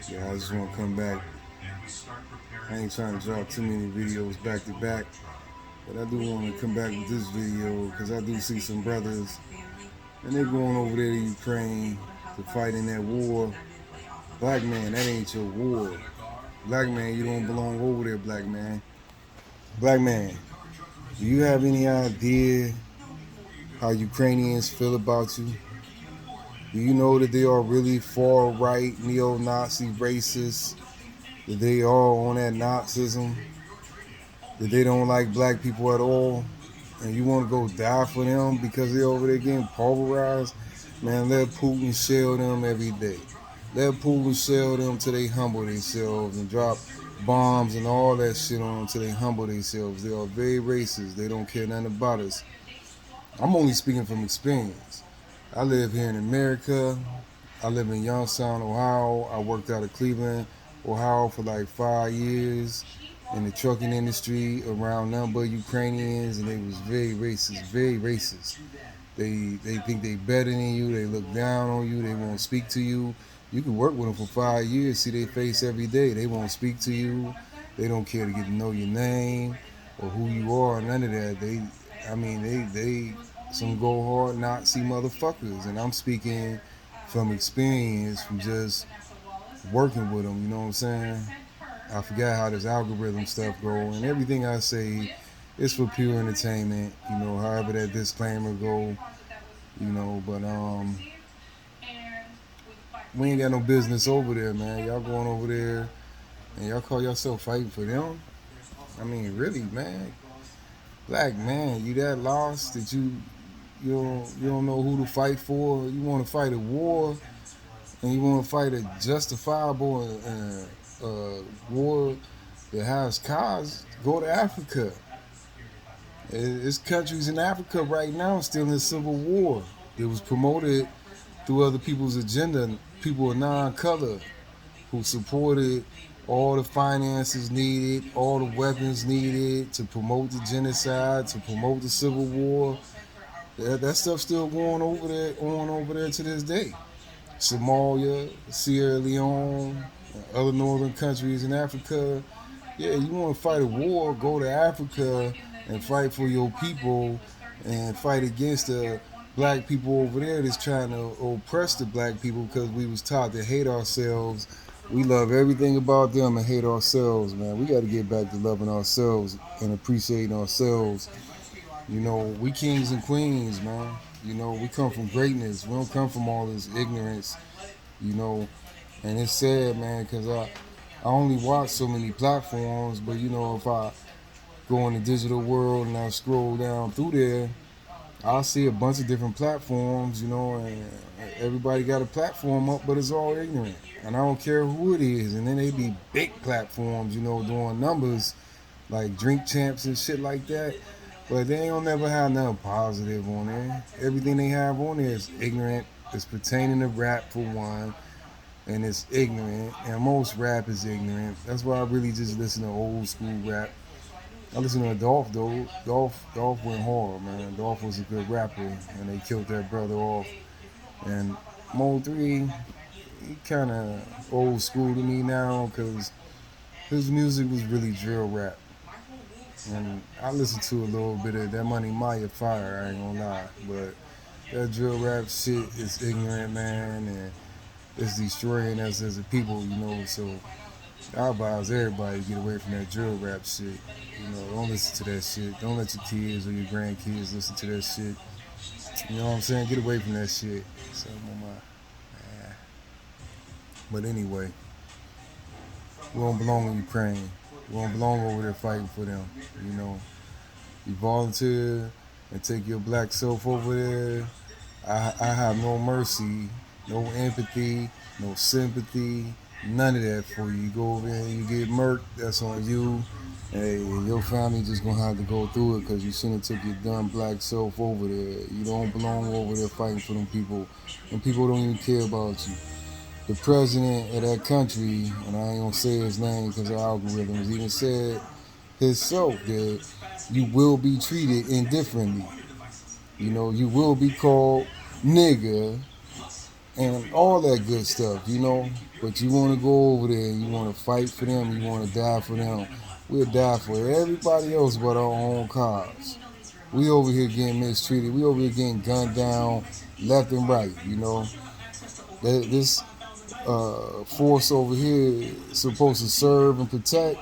Yeah, I just want to come back. I ain't trying to drop too many videos back to back, but I do want to come back with this video because I do see some brothers and they're going over there to Ukraine to fight in that war. Black man, that ain't your war. Black man, you don't belong over there, black man. Black man, do you have any idea how Ukrainians feel about you? Do you know that they are really far right, neo Nazi racists? That they are on that Nazism? That they don't like black people at all? And you want to go die for them because they're over there getting pulverized? Man, let Putin shell them every day. Let Putin shell them till they humble themselves and drop bombs and all that shit on them till they humble themselves. They are very racist. They don't care nothing about us. I'm only speaking from experience. I live here in America. I live in Youngstown, Ohio. I worked out of Cleveland, Ohio for like 5 years in the trucking industry around nothing but Ukrainians, and they was very racist, very racist. They think they better than you. They look down on you. They won't speak to you. You can work with them for 5 years, see their face every day. They won't speak to you. They don't care to get to know your name or who you are. None of that. They some go hard Nazi motherfuckers, and I'm speaking from experience, from just working with them. You know what I'm saying? I forgot how this algorithm stuff go, and everything I say is for pure entertainment. You know, however that disclaimer go. You know, but we ain't got no business over there, man. Y'all going over there and y'all call yourself fighting for them? I mean, really, man. Black man, you that lost that you don't know who to fight for. You want to fight a war and you want to fight a justifiable war that has cause. Go to Africa. It's countries in Africa right now still in civil war. It was promoted through other people's agenda, people of non-color who supported all the finances needed, all the weapons needed to promote the genocide, to promote the civil war. That stuff's still going over there to this day. Somalia, Sierra Leone, other northern countries in Africa. Yeah, you want to fight a war, go to Africa and fight for your people and fight against the black people over there that's trying to oppress the black people because we was taught to hate ourselves. We love everything about them and hate ourselves, man. We got to get back to loving ourselves and appreciating ourselves. You know, we kings and queens, man. You know, we come from greatness. We don't come from all this ignorance, you know. And it's sad, man, because I only watch so many platforms, but you know, if I go in the digital world and I scroll down through there, I'll see a bunch of different platforms, you know, and everybody got a platform up, but it's all ignorant. And I don't care who it is. And then they be big platforms, you know, doing numbers like Drink Champs and shit like that. But they don't never have nothing positive on there. Everything they have on there is ignorant. It's pertaining to rap for one, and it's ignorant. And most rap is ignorant. That's why I really just listen to old school rap. I listen to Dolph though. Dolph went hard, man. Dolph was a good rapper, and they killed that brother off. And Mo 3, he kind of old school to me now because his music was really drill rap. And I listened to a little bit of that Money Maya Fire, I ain't gonna lie. But that drill rap shit is ignorant, man, and it's destroying us as a people, you know. So I advise everybody to get away from that drill rap shit. You know, don't listen to that shit. Don't let your kids or your grandkids listen to that shit. You know what I'm saying? Get away from that shit. So, but anyway, we don't belong in Ukraine. We don't belong over there fighting for them. You know, you volunteer and take your black self over there. I have no mercy, no empathy, no sympathy, none of that for you. You go over there and you get murked, that's on you. Hey, your family just gonna have to go through it because you shouldn't have took your dumb black self over there. You don't belong over there fighting for them people, and people don't even care about you. The president of that country, and I ain't gonna say his name because of algorithms, even said himself that you will be treated indifferently. You know, you will be called nigga and all that good stuff, you know. But you want to go over there and you want to fight for them, you want to die for them. We'll die for everybody else but our own cause. We over here getting mistreated. We over here getting gunned down left and right, you know. This force over here is supposed to serve and protect.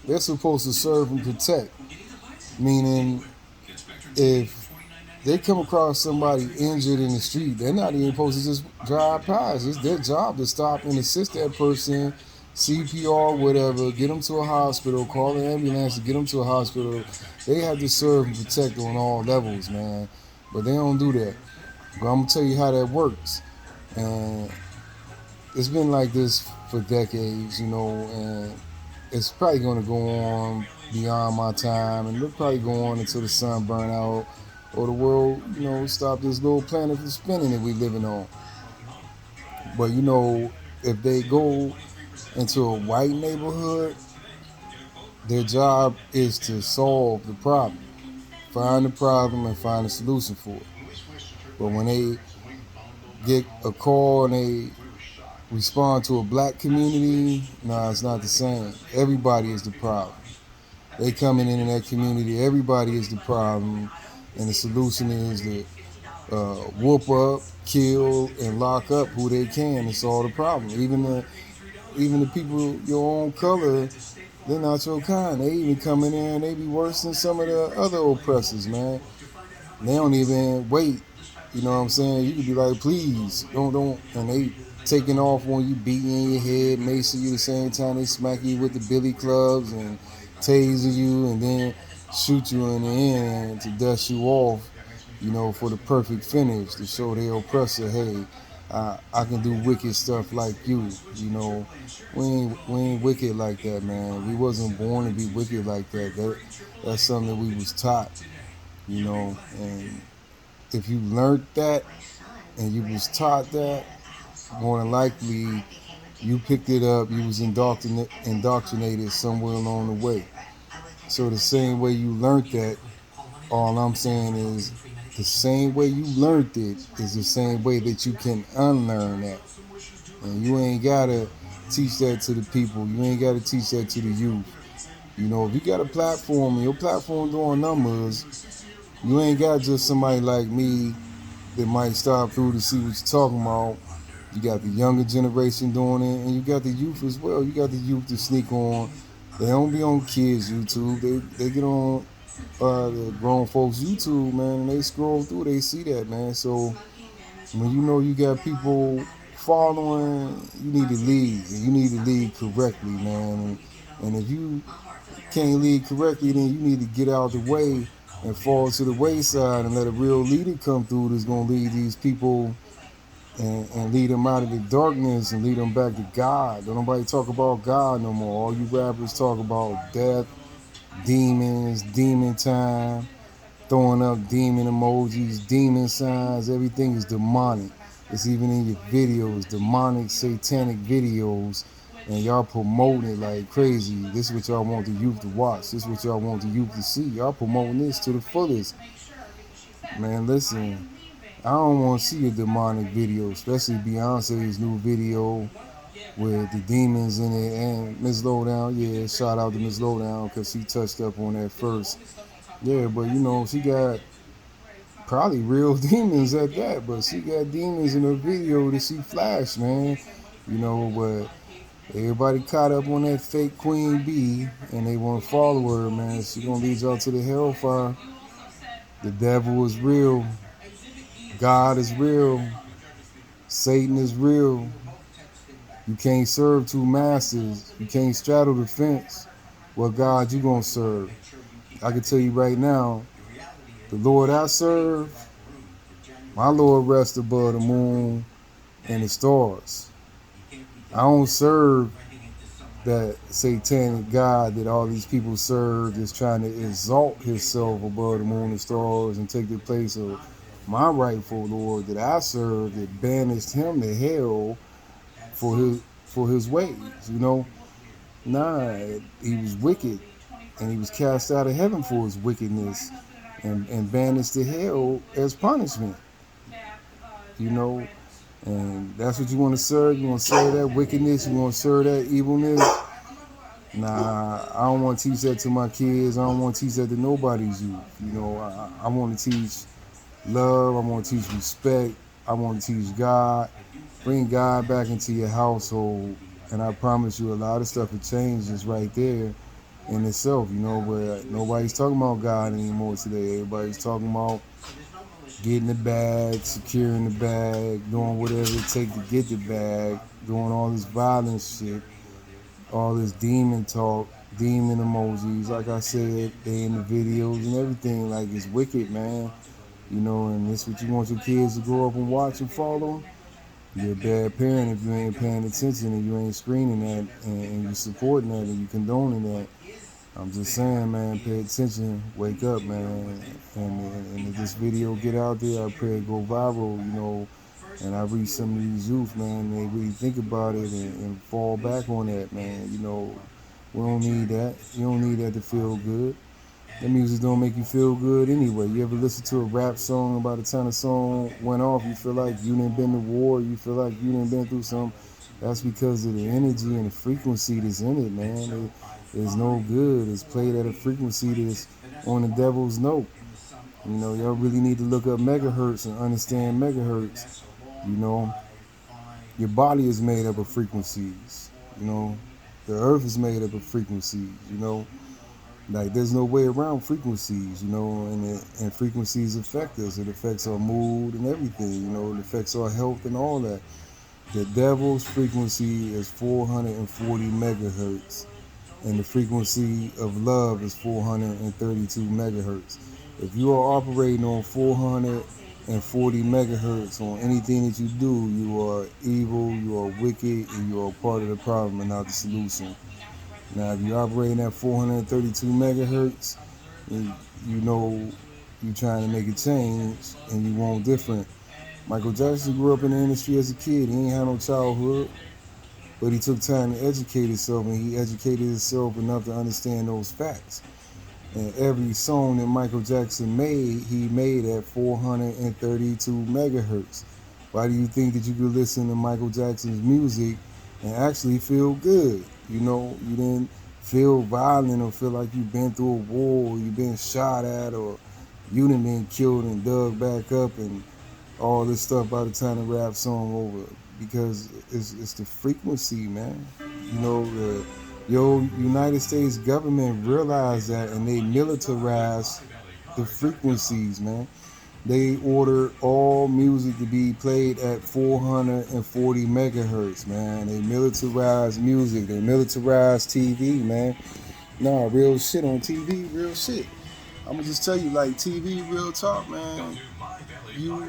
They're supposed to serve and protect, meaning if they come across somebody injured in the street, they're not even supposed to just drive past. It's their job to stop and assist that person, CPR, whatever, get them to a hospital, call an ambulance to get them to a hospital. They have to serve and protect on all levels, man. But they don't do that. But I'm gonna tell you how that works. And it's been like this for decades, you know, and it's probably gonna go on beyond my time, and it'll probably go on until the sun burn out or the world, you know, stop this little planet from spinning that we living on. But you know, if they go into a white neighborhood, their job is to solve the problem, find the problem and find a solution for it. But when they get a call and they respond to a black community, nah, it's not the same. Everybody is the problem. They coming in that community, everybody is the problem, and the solution is to whoop up, kill, and lock up who they can and solve the problem. Even the people your own color, they're not your kind. They even come in there and they be worse than some of the other oppressors, man. They don't even wait. You know what I'm saying? You could be like, please, don't, and they taking off on you, beating in your head, macing you the same time they smack you with the billy clubs and tasing you, and then shoot you in the end to dust you off, you know, for the perfect finish to show their oppressor, hey, I can do wicked stuff like you, you know. We ain't wicked like that, man. We wasn't born to be wicked like that. That's something that we was taught, you know. And if you learned that and you was taught that, more than likely you picked it up, you was indoctrinated somewhere along the way. So the same way you learned that, all I'm saying is the same way you learned it is the same way that you can unlearn that. And you ain't gotta teach that to the people. You ain't gotta teach that to the youth. You know, if you got a platform and your platform doing numbers, you ain't got just somebody like me that might stop through to see what you're talking about. You got the younger generation doing it, and you got the youth as well. You got the youth to sneak on. They don't be on kids' YouTube. They get on the grown folks' YouTube, man, and they scroll through. They see that, man. So when you know you got people following, you need to lead. And you need to lead correctly, man. And if you can't lead correctly, then you need to get out of the way and fall to the wayside and let a real leader come through that's going to lead these people and lead them out of the darkness and lead them back to God. Don't nobody talk about God no more. All you rappers talk about death, demons, demon time, throwing up demon emojis, demon signs. Everything is demonic. It's even in your videos, demonic, satanic videos. And y'all promoting it like crazy. This is what y'all want the youth to watch. This is what y'all want the youth to see. Y'all promoting this to the fullest. Man, listen, I don't want to see a demonic video, especially Beyonce's new video with the demons in it and Miss Lowdown. Yeah, shout out to Miss Lowdown because she touched up on that first. Yeah, but you know, she got probably real demons at that, but she got demons in her video that she flashed, man. You know, but everybody caught up on that fake Queen Bee and they want to follow her, man. She gonna lead y'all to the hellfire. The devil is real. God is real. Satan is real. You can't serve two masters. You can't straddle the fence. What God you gonna serve? I can tell you right now, the Lord I serve, my Lord rests above the moon and the stars. I don't serve that satanic God that all these people serve that's trying to exalt himself above the moon and stars and take the place of my rightful Lord that I serve that banished him to hell for his ways, you know. Nah, he was wicked and he was cast out of heaven for his wickedness and banished to hell as punishment. You know, And that's what you want to serve. You want to serve that wickedness. You want to serve that evilness. Nah, I don't want to teach that to my kids. I don't want to teach that to nobody's youth. You know, I want to teach love. I want to teach respect. I want to teach God. Bring God back into your household. And I promise you, a lot of stuff will change just right there in itself. You know, where nobody's talking about God anymore today. Everybody's talking about getting the bag, securing the bag, doing whatever it takes to get the bag, doing all this violence shit, all this demon talk, demon emojis. Like I said, they in the videos and everything. Like, it's wicked, man. You know, and this what you want your kids to grow up and watch and follow. You're a bad parent if you ain't paying attention and you ain't screening that and you supporting that and you condoning that. I'm just saying, man, pay attention, wake up, man. And if this video get out there, I pray it go viral, you know, and I reach some of these youth, man, they really think about it and fall back on that, man. You know, we don't need that. You don't need that to feel good. That music don't make you feel good anyway. You ever listen to a rap song and by the time the song went off, you feel like you done been to war, you feel like you done been through something. That's because of the energy and the frequency that's in it, man. It's no good. It's played at a frequency that's on the devil's note. You know, y'all really need to look up megahertz and understand megahertz. You know, your body is made up of frequencies. You know, the earth is made up of frequencies. You know, like, there's no way around frequencies, you know, and frequencies affect us. It affects our mood and everything, you know, it affects our health and all that. The devil's frequency is 440 megahertz, and the frequency of love is 432 megahertz. If you are operating on 440 megahertz on anything that you do, you are evil, you are wicked, and you are part of the problem and not the solution. Now, if you're operating at 432 megahertz, you know you're trying to make a change and you want different. Michael Jackson grew up in the industry as a kid. He ain't had no childhood, but he took time to educate himself, and he educated himself enough to understand those facts. And every song that Michael Jackson made, he made at 432 megahertz. Why do you think that you could listen to Michael Jackson's music and actually feel good? You know, you didn't feel violent or feel like you've been through a war or you've been shot at or you done been killed and dug back up and all this stuff by the time the rap song over. Because it's the frequency, man. You know, United States government realized that and they militarized the frequencies, man. They ordered all music to be played at 440 megahertz, man. They militarized music. They militarized TV, man. Nah, real shit on TV, real shit. I'm gonna just tell you, like, TV, real talk, man. You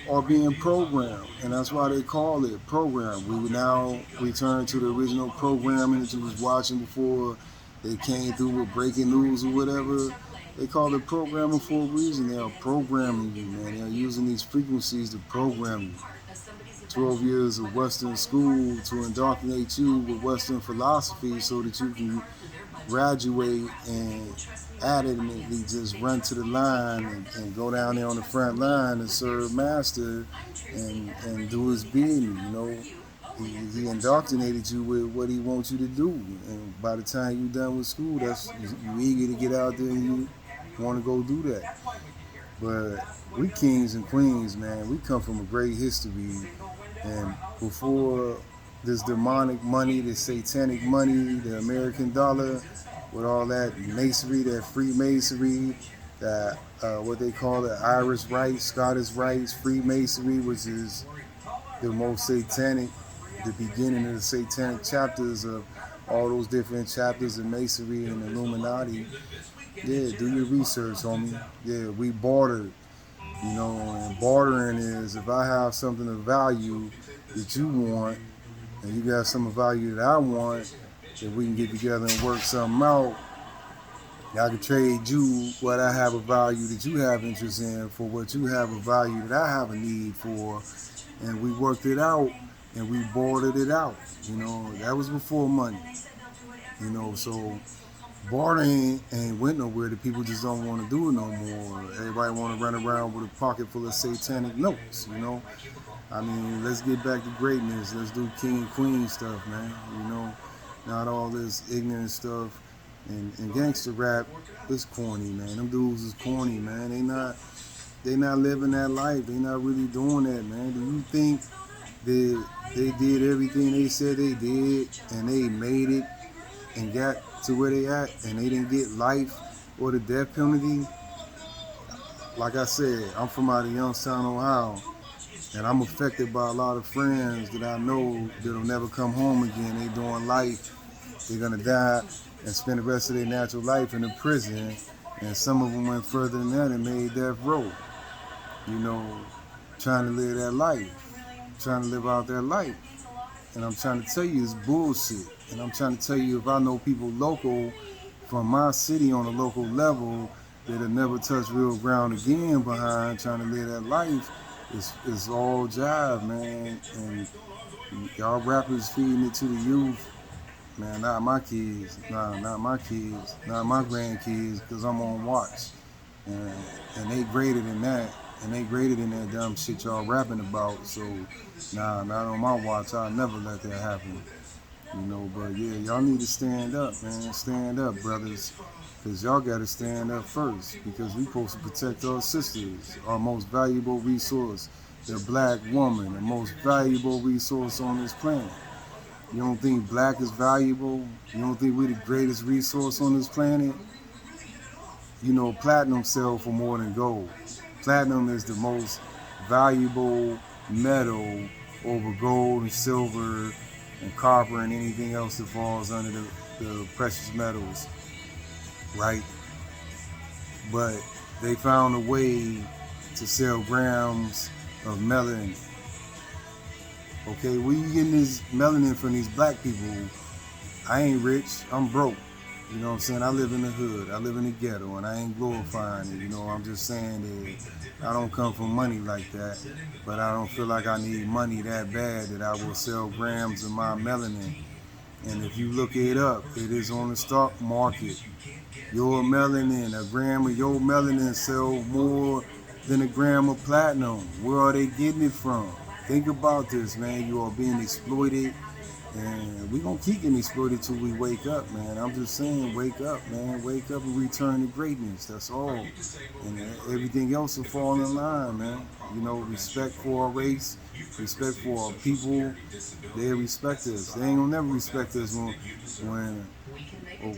are being programmed, and that's why they call it program. We would now return to the original programming that you was watching before they came through with breaking news or whatever. They call it programming for a reason. They are programming you, man. They are using these frequencies to program you. 12 years of Western school to indoctrinate you with Western philosophy so that you can graduate and adamantly just run to the line and go down there on the front line and serve master and do his bidding, you know. He indoctrinated you with what he wants you to do. And by the time you're done with school, that's you eager to get out there and you want to go do that. But we kings and queens, man, we come from a great history. And before this demonic money, this satanic money, the American dollar, with all that masonry, that Freemasonry, that what they call the Irish rites, Scottish rites, Freemasonry, which is the most satanic, the beginning of the satanic chapters of all those different chapters of Masonry and Illuminati. Yeah, do your research, homie. Yeah, we bartered, you know, and bartering is if I have something of value that you want, and you got some of value that I want, if we can get together and work something out, I can trade you what I have a value that you have interest in for what you have a value that I have a need for, and we worked it out and we bartered it out. You know, that was before money. You know, so bartering ain't went nowhere. The people just don't want to do it no more. Everybody want to run around with a pocket full of satanic notes, you know. I mean, let's get back to greatness. Let's do king and queen stuff, man. You know, not all this ignorant stuff. And gangster rap is corny, man. Them dudes is corny, man. They not living that life. They not really doing that, man. Do you think they did everything they said they did and they made it and got to where they at and they didn't get life or the death penalty? Like I said, I'm from out of Youngstown, Ohio, and I'm affected by a lot of friends that I know that'll never come home again. They doing life. They're gonna die and spend the rest of their natural life in a prison. And some of them went further than that and made death row. You know, trying to live that life, trying to live out their life. And I'm trying to tell you it's bullshit. And I'm trying to tell you if I know people local from my city on a local level that'll never touch real ground again behind trying to live that life, it's all jive, man. And y'all rappers feeding it to the youth. Man, not my kids. Nah, not my kids. Not my grandkids, because I'm on watch. And, and they greater than that. And they greater than that dumb shit y'all rapping about. So, nah, not on my watch. I'll never let that happen. You know, but yeah, y'all need to stand up, man. Stand up, brothers. Because y'all got to stand up first. Because we supposed to protect our sisters, our most valuable resource, the black woman, the most valuable resource on this planet. You don't think black is valuable? You don't think we're the greatest resource on this planet? You know, platinum sells for more than gold. Platinum is the most valuable metal over gold and silver and copper and anything else that falls under the precious metals, right? But they found a way to sell grams of melanin. Okay, where you getting this melanin from these black people? I ain't rich, I'm broke. You know what I'm saying? I live in the hood, I live in the ghetto, and I ain't glorifying it. You know, I'm just saying that I don't come from money like that, but I don't feel like I need money that bad that I will sell grams of my melanin. And if you look it up, it is on the stock market. Your melanin, a gram of your melanin sell more than a gram of platinum. Where are they getting it from? Think about this, man. You are being exploited, and we gonna keep getting exploited till we wake up, man. I'm just saying, wake up, man. Wake up and return to greatness. That's all. And everything else will fall in line, man. You know, respect for our race, respect for our people. They respect us. They ain't gonna never respect us when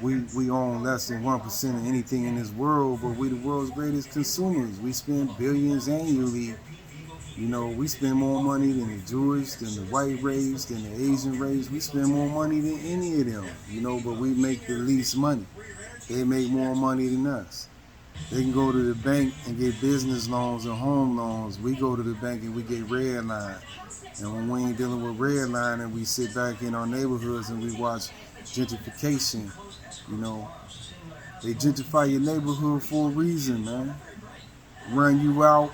we own less than 1% of anything in this world, but we the world's greatest consumers. We spend billions annually. You know, we spend more money than the Jewish, than the white race, than the Asian race. We spend more money than any of them, you know, but we make the least money. They make more money than us. They can go to the bank and get business loans and home loans. We go to the bank and we get red line. And when we ain't dealing with red line and we sit back in our neighborhoods and we watch gentrification, you know, they gentrify your neighborhood for a reason, man. Run you out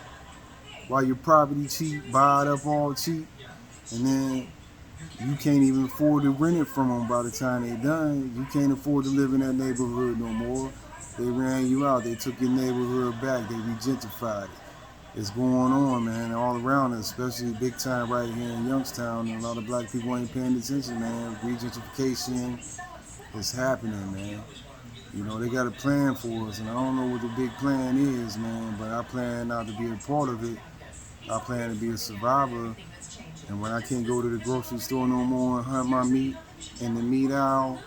while your property cheap, buy it up all cheap, and then you can't even afford to rent it from them by the time they done. You can't afford to live in that neighborhood no more. They ran you out. They took your neighborhood back. They re-gentrified it. It's going on, man, all around us, especially big time right here in Youngstown. And a lot of black people ain't paying attention, man. Re-gentrification is happening, man. You know, they got a plan for us, and I don't know what the big plan is, man, but I plan not to be a part of it. I plan to be a survivor, and when I can't go to the grocery store no more and hunt my meat in the meat aisle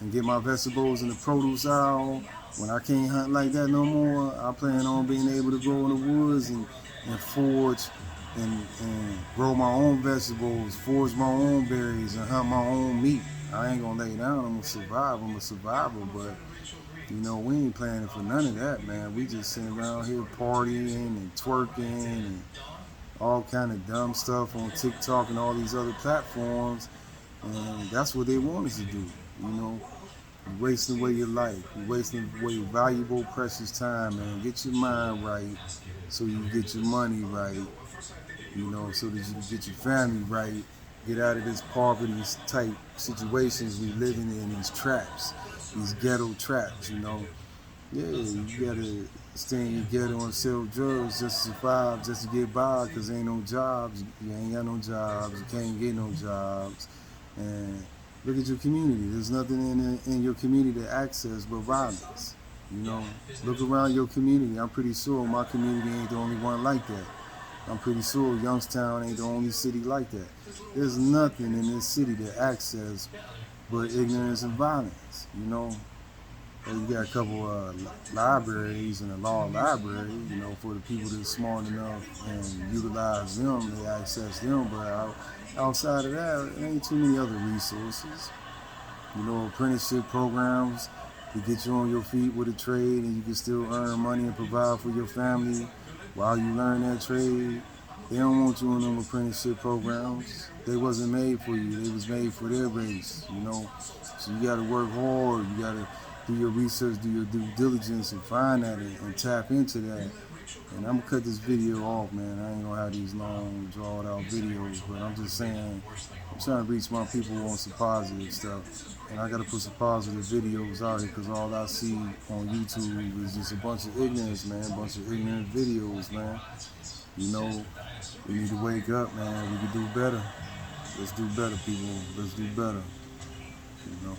and get my vegetables in the produce aisle, when I can't hunt like that no more, I plan on being able to go in the woods and forage and grow my own vegetables, forage my own berries, and hunt my own meat. I ain't gonna lay down, I'm a survivor, but you know, we ain't planning for none of that, man. We just sitting around here partying and twerking and all kind of dumb stuff on TikTok and all these other platforms. And that's what they want us to do, you know. You're wasting away your life. You're wasting away your valuable, precious time, man. Get your mind right so you get your money right, you know, so that you can get your family right. Get out of this poverty type situations we living in, these traps, these ghetto traps, you know. Yeah, you gotta stay in your ghetto and sell drugs just to survive, just to get by, because ain't no jobs. You ain't got no jobs. You can't get no jobs. And look at your community. There's nothing in your community to access but violence. You know, look around your community. I'm pretty sure my community ain't the only one like that. I'm pretty sure Youngstown ain't the only city like that. There's nothing in this city to access but ignorance and violence. You know, you got a couple libraries and a law library, you know, for the people that's smart enough and utilize them, they access them. But outside of that, there ain't too many other resources. You know, apprenticeship programs to get you on your feet with a trade and you can still earn money and provide for your family while you learn that trade. They don't want you in them apprenticeship programs. They wasn't made for you. They was made for their race, you know. So you gotta work hard. You gotta do your research, do your due diligence and find that and tap into that. And I'm gonna cut this video off, man. I ain't gonna have these long, drawn out videos, but I'm just saying, I'm trying to reach my people on some positive stuff. And I gotta put some positive videos out here because all I see on YouTube is just a bunch of ignorance, man. A bunch of ignorant videos, man. You know, we need to wake up, man. We can do better. Let's do better, people. Let's do better. You know.